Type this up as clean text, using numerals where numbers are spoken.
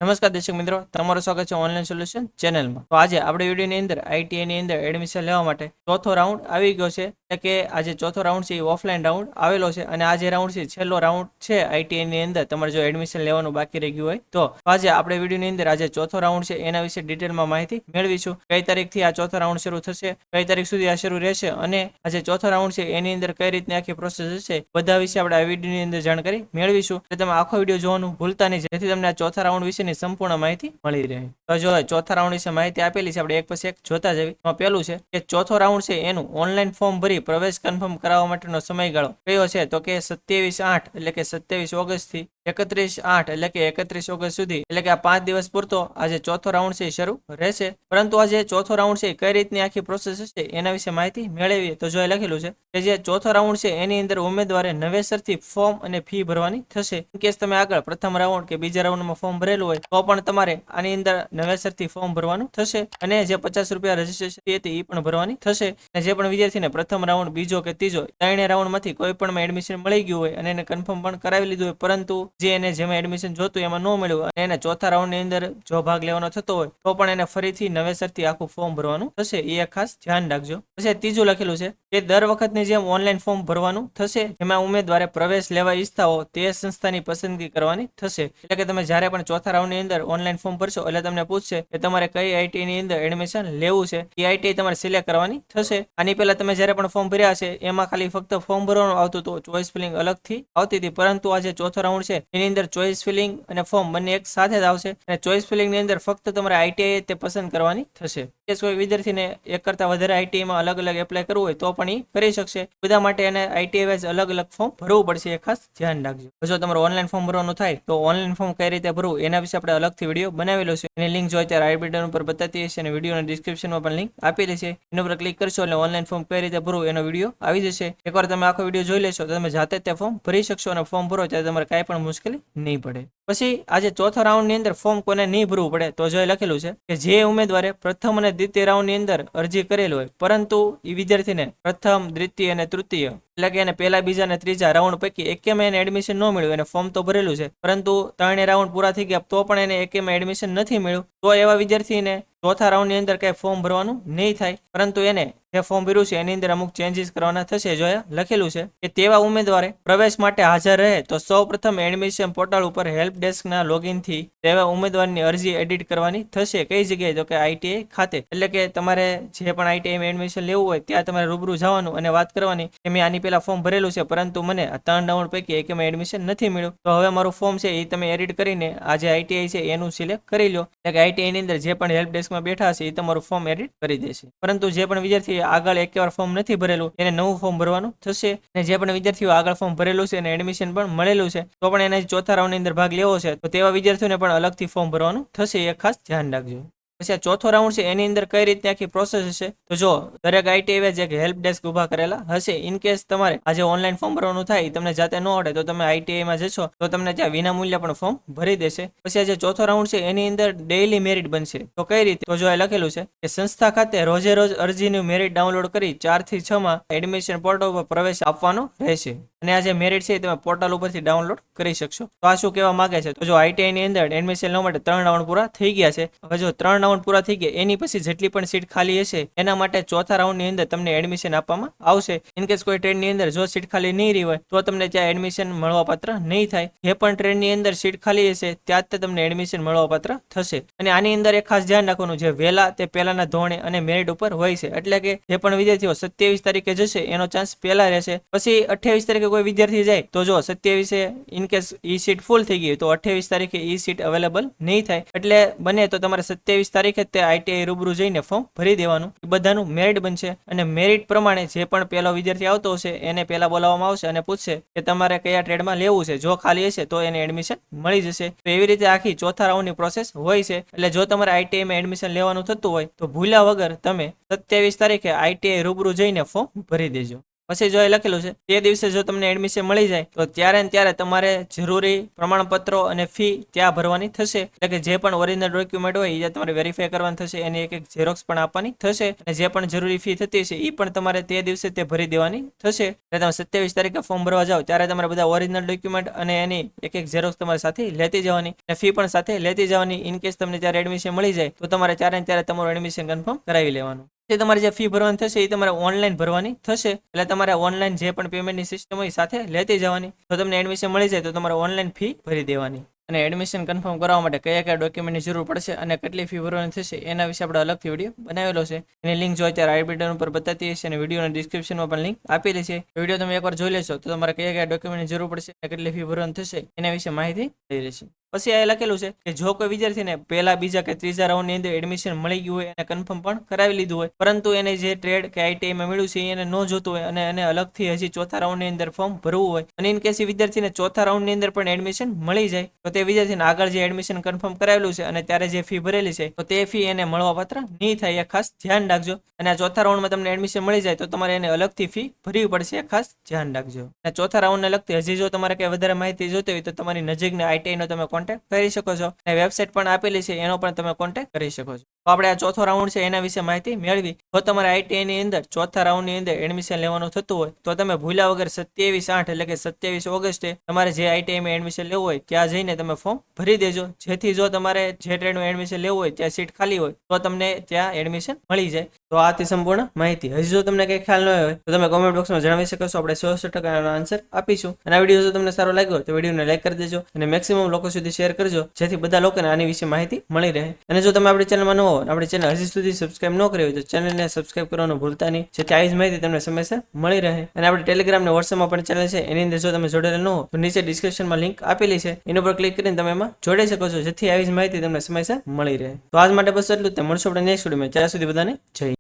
નમસ્કાર દર્શક મિત્રો, તમારું સ્વાગત છે ઓનલાઈન સોલ્યુશન ચેનલમાં। તો આજે આપણે વિડીયોની અંદર આઈટીઆઈ ની અંદર એડમિશન લેવા માટે ચોથો રાઉન્ડ આવી ગયો છે। એટલે કે આજે ચોથો રાઉન્ડ છે એ ઓફલાઈન રાઉન્ડ આવેલો છે અને આ જે રાઉન્ડ છે છેલ્લો રાઉન્ડ છે આઈટીઆઈ ની અંદર તમારે જો એડમિશન લેવાનું બાકી રહી ગયું હોય તો આજે આપણે વિડીયોની અંદર આજે ચોથો રાઉન્ડ છે એના વિશે ડિટેલમાં માહિતી મેળવીશું। કઈ તારીખથી આ ચોથો રાઉન્ડ શરૂ થશે, કઈ તારીખ સુધી આ શરૂ રહેશે અને આજે ચોથો રાઉન્ડ છે એની અંદર કઈ રીતની આખી પ્રોસેસ હશે, બધા વિશે આપણે આ વિડીયોની અંદર જાણકારી મેળવીશું। એટલે તમે આખો વિડીયો જોવાનું ભૂલતા નહીં, જેથી તમને આ ચોથા રાઉન્ડ વિશે સંપૂર્ણ માહિતી મળી રહે। તો જો ચોથા રાઉન્ડ વિશે માહિતી આપેલી છે, આપણે એક પછી એક જોતા જઈએ। તો પહેલું છે કે ચોથો રાઉન્ડ છે એનું ઓનલાઈન ફોર્મ ભરી પ્રવેશ કન્ફર્મ કરાવવા માટેનો સમયગાળો કયો છે તો કે 27/8 એટલે કે 27 ઓગસ્ટ થી 31/8 એટલે કે 31 ઓગસ્ટ સુધી, એટલે કે આ 5 દિવસ પૂરતો આજે ચોથો રાઉન્ડ છે શરૂ રહેશે। પરંતુ આજે ચોથો રાઉન્ડ છે કઈ રીતની આખી પ્રોસેસ છે એના વિશે માહિતી મેળવીએ તો જો લખેલું છે કે જે ચોથો રાઉન્ડ છે એની અંદર ઉમેદવારે નવેસરથી ફોર્મ અને ફી ભરવાની થશે। કેસ તમે આગળ પ્રથમ રાઉન્ડ કે બીજા રાઉન્ડમાં ફોર્મ ભરેલું હોય તો પણ તમારે આની અંદર નવેસરથી ફોર્મ ભરવાનું થશે અને જે 50 રૂપિયા રજીસ્ટ્રેશન ફી હતી એ પણ ભરવાની થશે। અને જે પણ વિદ્યાર્થીને પ્રથમ રાઉન્ડ, બીજો કે ત્રીજો ત્રણેય રાઉન્ડમાંથી કોઈ પણ એડમિશન મળી ગયું હોય અને એને કન્ફર્મ પણ કરાવી લીધું હોય, પરંતુ જે એને જેમાં એડમિશન જોતું એમાં ન મળ્યું અને એને ચોથા રાઉન્ડની અંદર જો ભાગ લેવાનો થતો હોય તો પણ એને ફરીથી નવેસરથી આખું ફોર્મ ભરવાનું થશે, એ ખાસ ધ્યાન રાખજો। પછી ત્રીજું લખેલું છે કે દર વખતની જેમ ઓનલાઈન ફોર્મ ભરવાનું થશે, જેમાં ઉમેદવારે પ્રવેશ લેવા ઈચ્છતા હો તે સંસ્થાની પસંદગી કરવાની થશે। એટલે કે તમે જ્યારે પણ ચોથા રાઉન્ડની અંદર ઓનલાઈન ફોર્મ ભરશો એટલે તમને પૂછશે કે તમારે કઈ આઈટી ની અંદર એડમિશન લેવું છે, એ આઈટી તમારે સિલેક્ટ કરવાની થશે। આની પહેલા તમે જ્યારે પણ ફોર્મ ભર્યા છે એમાં ખાલી ફક્ત ફોર્મ ભરવાનું આવતું હતું, ચોઇસ ફિલિંગ અલગથી આવતી હતી, પરંતુ આ જે ચોથો રાઉન્ડ છે એની અંદર ચોઇસ ફિલિંગ અને ફોર્મ બંને એક સાથે જ આવશે અને ચોઇસ ફિલિંગ ની અંદર ફક્ત તમારે આઈટીઆઈ તે પસંદ કરવાની થશે। કે કોઈ વિદ્યાર્થીને એક કરતા વધારે આઈટીઆઈ માં અલગ અલગ એપ્લાય કરવું હોય તો પણ એ કરી શકશે, બધા માટે એને આઈટીઆઈ વાઇઝ અલગ અલગ ફોર્મ ભરવું પડશે, એ ખાસ ધ્યાન રાખજો। જો તમારું ઓનલાઈન ફોર્મ ભરવાનું થાય તો ઓનલાઈન ફોર્મ કઈ રીતે ભરવું એના વિશે આપણે અલગથી વિડીયો બનાવેલો છે, એની લિંક જો અત્યારે આઈ બટન ઉપર બતાતી હશે અને વિડીયોના ડિસ્ક્રિપ્શનમાં પણ લિંક આપેલી છે, એના ઉપર ક્લિક કરશો એટલે ઓનલાઈન ફોર્મ કઈ રીતે ભરવું એનો વિડીયો આવી જશે। એકવાર તમે આખો વિડીયો જોઈ લેશો તો તમે જાતે તે ફોર્મ ભરી શકશો અને ફોર્મ ભરો ત્યારે તમારે કાંઈ પણ મુશ્કેલી નહીં પડે। પછી આજે ચોથા રાઉન્ડની અંદર ફોર્મ કોને નહીં ભરવું પડે તો જો લખેલું છે કે જે ઉમેદવારે પ્રથમ અને દ્વિતીય રાઉન્ડની અંદર અરજી કરેલ હોય, પરંતુ એ વિદ્યાર્થીને પ્રથમ, દ્વિતીય અને તૃતીય એટલે કે એને પહેલા, બીજા અને ત્રીજા રાઉન્ડ પૈકી એકેમાં એને એડમિશન ન મળ્યું, એને ફોર્મ તો ભરેલું છે પરંતુ ત્રણેય રાઉન્ડ પૂરા થઈ ગયા તો પણ એને એકેમાં એડમિશન નથી મળ્યું, તો એવા વિદ્યાર્થીને ચોથા રાઉન્ડની અંદર કઈ ફોર્મ ભરવાનું નહીં થાય, પરંતુ એને જે ફોર્મ ભર્યું છે એની અંદર અમુક ચેન્જીસ કરવાના થશે। જો લખેલું છે કે તેવા ઉમેદવારે પ્રવેશ માટે હાજર રહે તો સૌ પ્રથમ એડમિશન પોર્ટલ ઉપર હેલ્પ ડેસ્કના લોગિન થી તેવા ઉમેદવારની અરજી એડિટ કરવાની થશે। કઈ જગ્યાએ તો કે આઈટીઆઈ ખાતે, એટલે કે તમારે જે પણ આઈટીઆઈમાં એડમિશન લેવું હોય ત્યાં તમારે રૂબરૂ જવાનું અને વાત કરવાની કે મેં આની પહેલા ફોર્મ ભરેલું છે પરંતુ મને આ 3 રાઉન્ડ પૈકી એકેમાં એડમિશન નથી મળ્યું, તો હવે મારું ફોર્મ છે એ તમે એડિટ કરીને આ જે આઈટીઆઈ છે એનું સિલેક્ટ કરી લો। એટલે કે આઈટીઆઈ ની અંદર જે પણ હેલ્પ ડેસ્કમાં બેઠા હશે એ તમારું ફોર્મ એડિટ કરી દેશે, પરંતુ જે પણ વિદ્યાર્થી આગળ એકવાર ફોર્મ નથી ભરેલું એને નવું ફોર્મ ભરવાનું થશે। અને જે પણ વિદ્યાર્થીઓ આગળ ફોર્મ ભરેલું છે અને એડમિશન પણ મળેલું છે તો પણ એને ચોથા રાઉન્ડની અંદર ભાગ લેવો છે તો તેવા વિદ્યાર્થીઓને પણ અલગથી ફોર્મ ભરવાનું થશે, એ ખાસ ધ્યાન રાખજો। પછી આ ચોથો રાઉન્ડ છે એની અંદર કઈ રીતે આખી પ્રોસેસ હશે તો જો દરેક આઈટીઆઈ જે હેલ્પ ડેસ્ક ઉભા કરેલા હશે, ઇન કેસ તમારે આજે ઓનલાઈન ફોર્મ ભરવાનું થાય તમને જાતે ન આવડે તો તમે આઈટીઆઈમાં જશો તો તમને ત્યાં વિના મૂલ્ય પણ ફોર્મ ભરી દેશે। પછી આજે ચોથો રાઉન્ડ છે એની અંદર ડેઇલી મેરિટ બનશે, તો કઈ રીતે તો જો લખેલું છે કે સંસ્થા ખાતે રોજે રોજ અરજીનું મેરિટ ડાઉનલોડ કરી 4 થી 6 માં એડમિશન પોર્ટલ ઉપર પ્રવેશ આપવાનો રહેશે અને આ જે મેરિટ છે તમે પોર્ટલ ઉપરથી ડાઉનલોડ કરી શકશો। તો આ શું કહેવા માંગે છે તો જો આઈટીઆઈ ની અંદર એડમિશન લેવા માટે 3 રાઉન્ડ પૂરા થઈ ગયા છે, હવે જો 3 રાઉન્ડ પૂરા થઈ ગયા એની પછી જેટલી પણ સીટ ખાલી હશે એના માટે ચોથા રાઉન્ડની અંદર તમને એડમિશન આપવામાં આવશે। ઇનકેસ કોઈ ટ્રેનની અંદર જો સીટ ખાલી નહીં રહી હોય તો તમને ત્યાં એડમિશન મળવાપાત્ર નહીં થાય, જે પણ ટ્રેનની અંદર સીટ ખાલી હશે ત્યાં જ તમને એડમિશન મળવાપાત્ર થશે। અને આની અંદર એક ખાસ ધ્યાન રાખવાનું, જે વહેલા તે પહેલાના ધોરણે અને મેરિટ ઉપર હોય છે, એટલે કે જે પણ વિદ્યાર્થીઓ 27 તારીખે જશે એનો ચાન્સ પહેલા રહેશે, પછી 28 તારીખે કોઈ વિદ્યાર્થી જાય તો જો 27 ઇનકેસ ઈ સીટ ફૂલ થઈ ગઈ તો 28 તારીખે ઈ સીટ અવેલેબલ નહીં થાય, એટલે બને તો તમારે 27 તારીખે તે આઈટીઆઈ રૂબરૂ જઈને ફોર્મ ભરી દેવાનું, એ બધાનું મેરિટ બનશે અને મેરિટ પ્રમાણે જે પણ પહેલો વિદ્યાર્થી આવતો હશે એને પહેલા બોલાવવામાં આવશે અને પૂછશે કે તમારે કયા ટ્રેડમાં લેવું છે, જો ખાલી હશે તો એને એડમિશન મળી જશે। તો એવી રીતે આખી ચોથા રાઉન્ડની પ્રોસેસ હોય છે। એટલે જો તમારે આઈટીઆઈમાં એડમિશન લેવાનું થતું હોય તો ભૂલ્યા વગર તમે 27 તારીખે આઈટીઆઈ રૂબરૂ જઈને ફોર્મ ભરી દેજો। પછી જો એ લખેલું છે તે દિવસે જો તમને એડમિશન મળી જાય તો ત્યારે ને ત્યારે તમારે જરૂરી પ્રમાણપત્રો અને ફી ત્યાં ભરવાની થશે. એટલે કે જે પણ ઓરિજિનલ ડોક્યુમેન્ટ હોય એ તમારે વેરીફાઈ કરવાનું થશે, એની એક ઝેરોક્સ પણ આપવાની થશે અને જે પણ જરૂરી ફી થતી છે એ પણ તમારે તે દિવસે તે ભરી દેવાની થશે. એટલે તમે 27 તારીખે ફોર્મ ભરવા જાઓ ત્યારે તમારે બધા ઓરિજિનલ ડોક્યુમેન્ટ અને એની એક ઝેરોક્સ તમારી સાથે લેતી જવાની અને ફી પણ સાથે લેતી જવાની. ઇન કેસ તમને ત્યારે એડમિશન મળી જાય તો તમારે ત્યારે ને ત્યારે તમારું એડમિશન કન્ફર્મ કરાવી લેવાનું. તમારે જે ફી ભરવાની થશે એ તમારે ઓનલાઈન ભરવાની થશે. એટલે તમારે ઓનલાઈન જે પણ પેમેન્ટની સિસ્ટમ હોય સાથે લેતી જવાની. તો તમને એડમિશન મળી જાય તો તમારે ઓનલાઈન ફી ભરી દેવાની. અને એડમિશન કન્ફર્મ કરવા માટે કયા કયા ડોક્યુમેન્ટની જરૂર પડશે અને કેટલી ફી ભરવાની થશે એના વિશે આપણે અલગથી વિડીયો બનાવેલો છે. એની લિંક જો અત્યારે આઈ બટન ઉપર બતાતી હશે અને વિડીયોના ડિસ્ક્રિપ્શનમાં પણ લિંક આપેલી છે. વિડીયો તમે એકવાર જોઈ લેશો તો તમારે કયા કયા ડોક્યુમેન્ટની જરૂર પડશે અને કેટલી ફી ભરવાની થશે એના વિશે માહિતી મળી રહેશે. પછી આ લખેલું છે કે જો કોઈ વિદ્યાર્થીને પહેલા, બીજા કે ત્રીજા રાઉન્ડની અંદર એડમિશન મળી ગયું હોય અને કન્ફર્મ પણ કરાવી લીધું હોય, પરંતુ એને જે ટ્રેડ કે આઈટીઆઈમાં મળ્યું છે એને ન જોતું હોય અને એને અલગથી હજી ચોથા રાઉન્ડની અંદર ફોર્મ ભરવું હોય અને ઇન કેસ વિદ્યાર્થીને ચોથા રાઉન્ડની અંદર પણ એડમિશન મળી જાય તો તે વિદ્યાર્થીને આગળ જે એડમિશન કન્ફર્મ કરાવેલું છે અને ત્યારે જે ફી ભરેલી છે તો તે ફી એને મળવાપાત્ર નહીં થાય, એ ખાસ ધ્યાન રાખજો. અને આ ચોથા રાઉન્ડમાં તમને એડમિશન મળી જાય તો તમારે એને અલગથી ફી ભરવી પડશે, એ ખાસ ધ્યાન રાખજો. અને ચોથા રાઉન્ડને લગતી હજી જો તમારે કંઈ વધારે માહિતી જોતી હોય તો તમારી નજીકના આઈટીઆઈનો તમે કોન્ટેક્ટ કરી શકો છો અને વેબસાઇટ પણ આપેલી છે એનો પણ તમે કોન્ટેક્ટ કરી શકો છો. તો આપણે આ ચોથો રાઉન્ડ છે એના વિશે માહિતી મેળવી. તો તમારે આઈટીઆઈની અંદર ચોથા રાઉન્ડની અંદર એડમિશન લેવાનું થતું હોય તો તમે ભૂલ્યા વગર 27/8 એટલે કે 27 ઓગસ્ટે તમારે જે આઈટીઆઈમાં એડમિશન લેવું હોય ત્યાં જઈને તમે ફોર્મ ભરી દેજો. જેથી જો તમારે જે ટ્રેડમાં એડમિશન લેવું હોય ત્યાં સીટ ખાલી હોય તો તમને ત્યાં એડમિશન મળી જાય. તો આ હતી સંપૂર્ણ માહિતી. હજી જો તમને કંઈ ખ્યાલ ન હોય તો તમે કોમેન્ટ બોક્સમાં જણાવી શકો છો, આપણે 100% આન્સર આપીશું. અને આ વિડીયો જો તમને સારો લાગ્યો તો વિડીયોને લાઈક કરી દેજો અને મેક્સિમમ લોકો સુધી શેર કરજો જેથી બધા લોકોને આની વિશે માહિતી મળી રહે. અને જો તમે આપણી ચેનલમાં ન હો, આપણી ચેનલ હજી સુધી સબસ્ક્રાઇબ ન કરી હોય તો ચેનલને સબસ્ક્રાઇબ કરવાનું ભૂલતા નહીં, જેથી આવી જ માહિતી તમને સમયસર મળી રહે. અને આપણે ટેલિગ્રામ અને વોટ્સએપમાં પણ ચેનલ છે, એની અંદર જો તમે જોડેલા ન હો તો નીચે ડિસ્ક્રિપ્શનમાં લિંક આપેલી છે, એના પર ક્લિક કરીને તમે એમાં જોડાઈ શકો છો, જેથી આવી જ માહિતી તમને સમયસર મળી રહે. તો આજ માટે બસ એટલું જ. મળશું આપણે નેક્સ્ટ વિડીયોમાં. ત્યાં સુધી બધાને જય